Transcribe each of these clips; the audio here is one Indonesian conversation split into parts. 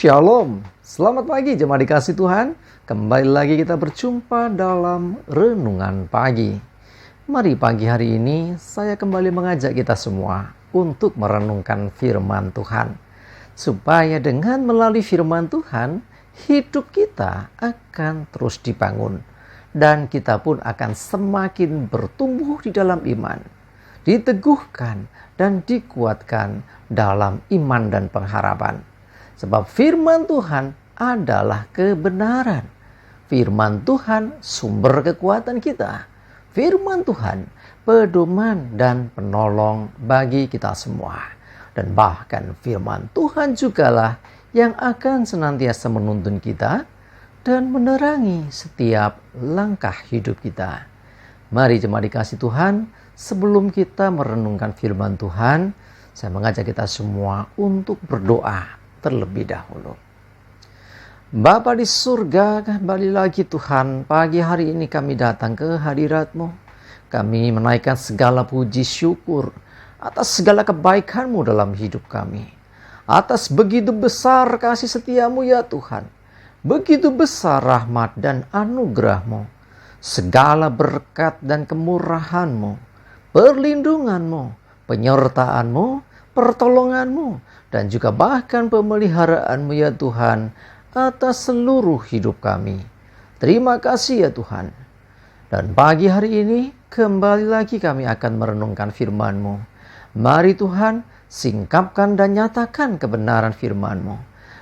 Shalom, selamat pagi jemaat dikasih Tuhan. Kembali lagi kita berjumpa dalam Renungan Pagi. Mari pagi hari ini saya kembali mengajak kita semua untuk merenungkan firman Tuhan. Supaya dengan melalui firman Tuhan, hidup kita akan terus dibangun. Dan kita pun akan semakin bertumbuh di dalam iman. Diteguhkan dan dikuatkan dalam iman dan pengharapan. Sebab firman Tuhan adalah kebenaran. Firman Tuhan sumber kekuatan kita. Firman Tuhan pedoman dan penolong bagi kita semua. Dan bahkan firman Tuhan jugalah yang akan senantiasa menuntun kita dan menerangi setiap langkah hidup kita. Mari jemaat dikasih Tuhan, sebelum kita merenungkan firman Tuhan, saya mengajak kita semua untuk berdoa terlebih dahulu. Bapa di surga, kembali lagi Tuhan, pagi hari ini kami datang ke hadirat-Mu. Kami menaikkan segala puji syukur atas segala kebaikan-Mu dalam hidup kami. Atas begitu besar kasih setia-Mu ya Tuhan. Begitu besar rahmat dan anugerah-Mu. Segala berkat dan kemurahan-Mu, perlindungan-Mu, penyertaan-Mu, pertolongan-Mu, dan juga bahkan pemeliharaan-Mu ya Tuhan atas seluruh hidup kami. Terima kasih ya Tuhan. Dan pagi hari ini kembali lagi kami akan merenungkan firman-Mu. Mari Tuhan, singkapkan dan nyatakan kebenaran firman-Mu.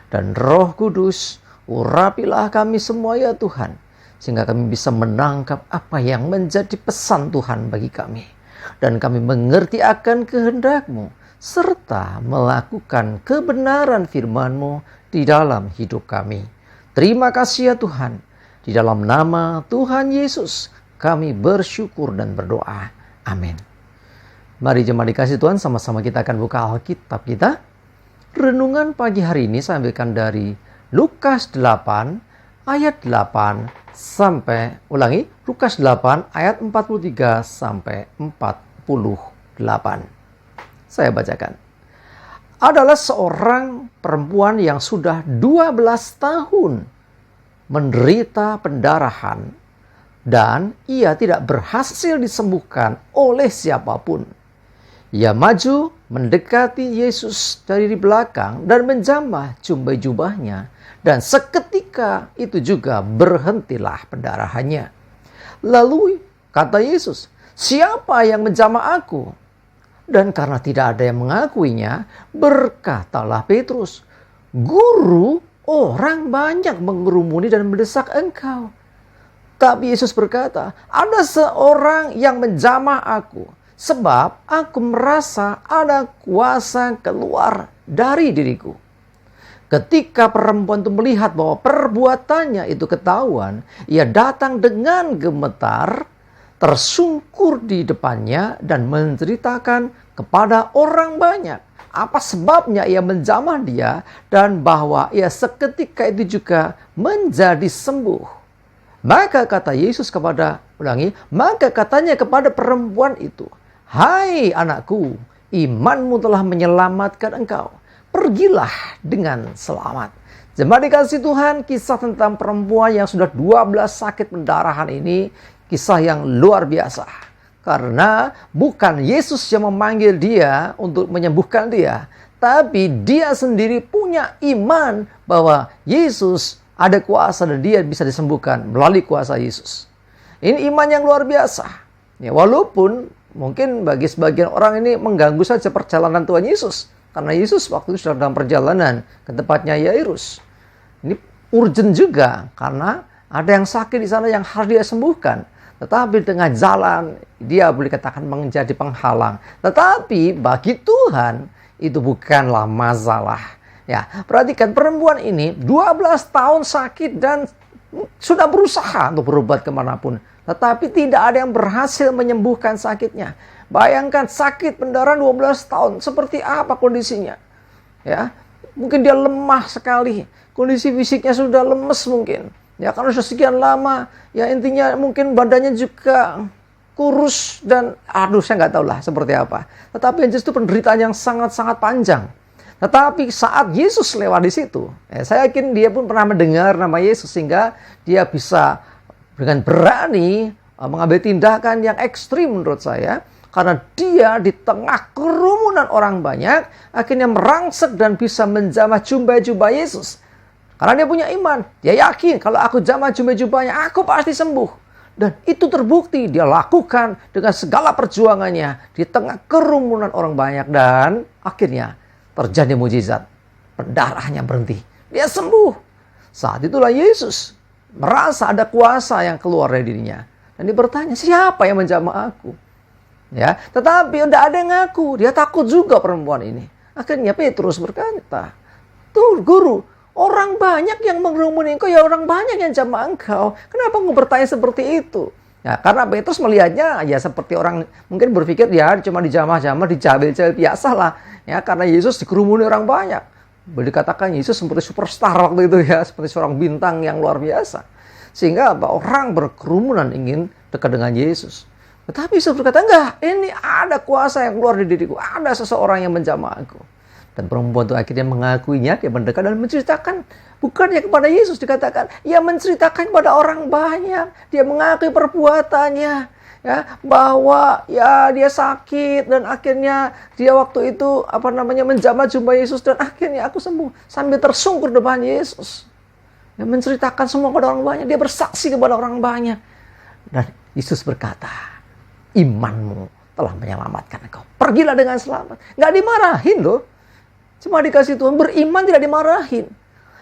Dan Roh Kudus, urapilah kami semua ya Tuhan, sehingga kami bisa menangkap apa yang menjadi pesan Tuhan bagi kami. Dan kami mengerti akan kehendak-Mu, serta melakukan kebenaran firman-Mu di dalam hidup kami. Terima kasih ya Tuhan. Di dalam nama Tuhan Yesus kami bersyukur dan berdoa. Amin. Mari jemaat dikasih Tuhan, sama-sama kita akan buka Alkitab kita. Renungan pagi hari ini saya ambilkan dari Lukas 8 ayat 8 sampai, Lukas 8 ayat 43 sampai 48. Saya bacakan. Adalah seorang perempuan yang sudah 12 tahun menderita pendarahan dan ia tidak berhasil disembuhkan oleh siapapun. Ia maju mendekati Yesus dari belakang dan menjamah jubahnya, dan seketika itu juga berhentilah pendarahannya. Lalu kata Yesus, "Siapa yang menjamah aku?" Dan karena tidak ada yang mengakuinya, berkatalah Petrus, "Guru, orang banyak mengerumuni dan mendesak engkau." Tapi Yesus berkata, "Ada seorang yang menjamah aku, sebab aku merasa ada kuasa keluar dari diriku." Ketika perempuan itu melihat bahwa perbuatannya itu ketahuan, ia datang dengan gemetar, tersungkur di depannya dan menceritakan kepada orang banyak apa sebabnya ia menjamah dia dan bahwa ia seketika itu juga menjadi sembuh. Maka kata Yesus maka katanya kepada perempuan itu, "Hai anakku, imanmu telah menyelamatkan engkau. Pergilah dengan selamat." Jemaat dikasih Tuhan, kisah tentang perempuan yang sudah 12 sakit pendarahan ini kisah yang luar biasa. Karena bukan Yesus yang memanggil dia untuk menyembuhkan dia, tapi dia sendiri punya iman bahwa Yesus ada kuasa dan dia bisa disembuhkan melalui kuasa Yesus. Ini iman yang luar biasa. Ya, walaupun mungkin bagi sebagian orang ini mengganggu saja perjalanan Tuhan Yesus. Karena Yesus waktu itu sedang dalam perjalanan ke tempatnya Yairus. Ini urgent juga karena ada yang sakit di sana yang harus dia sembuhkan. Tetapi di tengah jalan dia boleh katakan menjadi penghalang. Tetapi bagi Tuhan itu bukanlah masalah. Ya, perhatikan perempuan ini 12 tahun sakit dan sudah berusaha untuk berobat kemanapun. Tetapi tidak ada yang berhasil menyembuhkan sakitnya. Bayangkan sakit pendarahan 12 tahun. Seperti apa kondisinya? Ya, mungkin dia lemah sekali. Kondisi fisiknya sudah lemes mungkin. Ya, karena sudah sekian lama, ya intinya mungkin badannya juga kurus dan saya nggak tahu lah seperti apa. Tetapi yang jelas itu penderitaan yang sangat-sangat panjang. Tetapi saat Yesus lewat di situ, saya yakin dia pun pernah mendengar nama Yesus sehingga dia bisa dengan berani mengambil tindakan yang ekstrim menurut saya. Karena dia di tengah kerumunan orang banyak, akhirnya merangsek dan bisa menjamah jubah-jubah Yesus. Karena dia punya iman, dia yakin kalau aku jamah jubah-jubahnya, aku pasti sembuh. Dan itu terbukti dia lakukan dengan segala perjuangannya di tengah kerumunan orang banyak. Dan akhirnya terjadi mujizat. Pendarahannya berhenti. Dia sembuh. Saat itulah Yesus merasa ada kuasa yang keluar dari dirinya. Dan dia bertanya, siapa yang menjamah aku? Ya, tetapi udah ada yang ngaku. Dia takut juga perempuan ini. Akhirnya Petrus berkata, tuh guru, orang banyak yang mengerumuni engkau, ya orang banyak yang jamah engkau. Kenapa engkau bertanya seperti itu? Ya, karena Petrus melihatnya ya seperti orang mungkin berpikir ya cuma dijamah-jamah, dicabel-cabel biasa lah. Ya, karena Yesus dikerumuni orang banyak. Boleh dikatakan Yesus seperti superstar waktu itu ya, seperti seorang bintang yang luar biasa. Sehingga orang berkerumunan ingin dekat dengan Yesus. Tetapi Yesus berkata, enggak, ini ada kuasa yang keluar dari diriku. Ada seseorang yang menjamah aku. Dan perempuan itu akhirnya mengakuinya, dia mendekat dan menceritakan. Bukannya kepada Yesus dikatakan, ia menceritakan kepada orang banyak. Dia mengakui perbuatannya. Ya, bahwa ya dia sakit dan akhirnya dia waktu itu menjamah jubah Yesus dan akhirnya aku sembuh. Sambil tersungkur depan Yesus. Dia menceritakan semua kepada orang banyak. Dia bersaksi kepada orang banyak. Dan Yesus berkata, imanmu telah menyelamatkan engkau. Pergilah dengan selamat. Nggak dimarahin loh. Cuma dikasih Tuhan, beriman tidak dimarahin.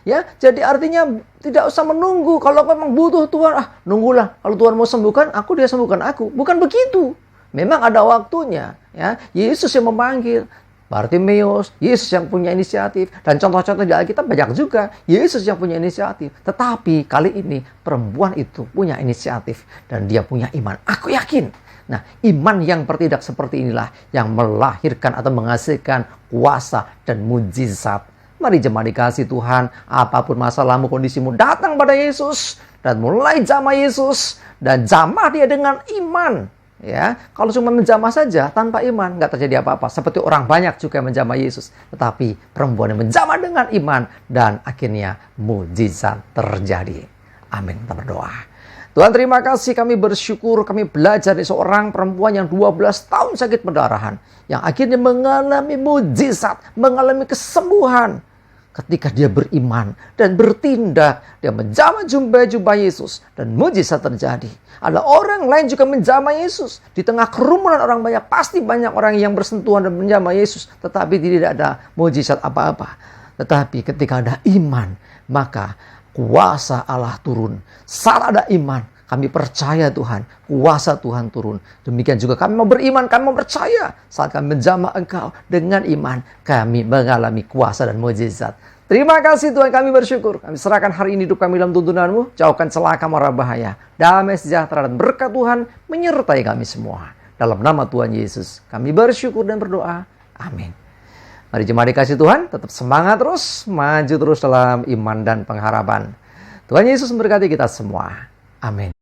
Ya, jadi artinya tidak usah menunggu. Kalau memang butuh Tuhan, nunggulah. Kalau Tuhan mau sembuhkan aku, dia sembuhkan aku. Bukan begitu. Memang ada waktunya. Ya, Yesus yang memanggil. Bartimeus, Yesus yang punya inisiatif. Dan contoh-contoh di Alkitab banyak juga. Yesus yang punya inisiatif. Tetapi kali ini perempuan itu punya inisiatif. Dan dia punya iman. Aku yakin. Nah, iman yang bertindak seperti inilah yang melahirkan atau menghasilkan kuasa dan mujizat. Mari jemaat dikasih Tuhan, apapun masalahmu, kondisimu, datang pada Yesus dan mulai jamah Yesus dan jamah dia dengan iman. Ya, kalau cuma menjamah saja tanpa iman nggak terjadi apa-apa. Seperti orang banyak juga yang menjamah Yesus, tetapi perempuan yang menjamah dengan iman dan akhirnya mujizat terjadi. Amin. Kita berdoa. Tuhan, terima kasih, kami bersyukur kami belajar dari seorang perempuan yang 12 tahun sakit pendarahan. Yang akhirnya mengalami mujizat, mengalami kesembuhan. Ketika dia beriman dan bertindak, dia menjamah jubah Yesus dan mujizat terjadi. Ada orang lain juga menjamah Yesus. Di tengah kerumunan orang banyak, pasti banyak orang yang bersentuhan dan menjamah Yesus. Tetapi tidak ada mujizat apa-apa. Tetapi ketika ada iman, maka kuasa Allah turun. Saat ada iman, kami percaya Tuhan, kuasa Tuhan turun. Demikian juga kami mau beriman, kami mau percaya. Saat kami menjamah Engkau dengan iman, kami mengalami kuasa dan mujizat. Terima kasih Tuhan, kami bersyukur. Kami serahkan hari ini hidup kami dalam tuntunan-Mu. Jauhkan celaka mara bahaya. Damai sejahtera dan berkat Tuhan menyertai kami semua. Dalam nama Tuhan Yesus, kami bersyukur dan berdoa. Amin. Mari jemaat dikasih Tuhan, tetap semangat terus, maju terus dalam iman dan pengharapan. Tuhan Yesus memberkati kita semua. Amin.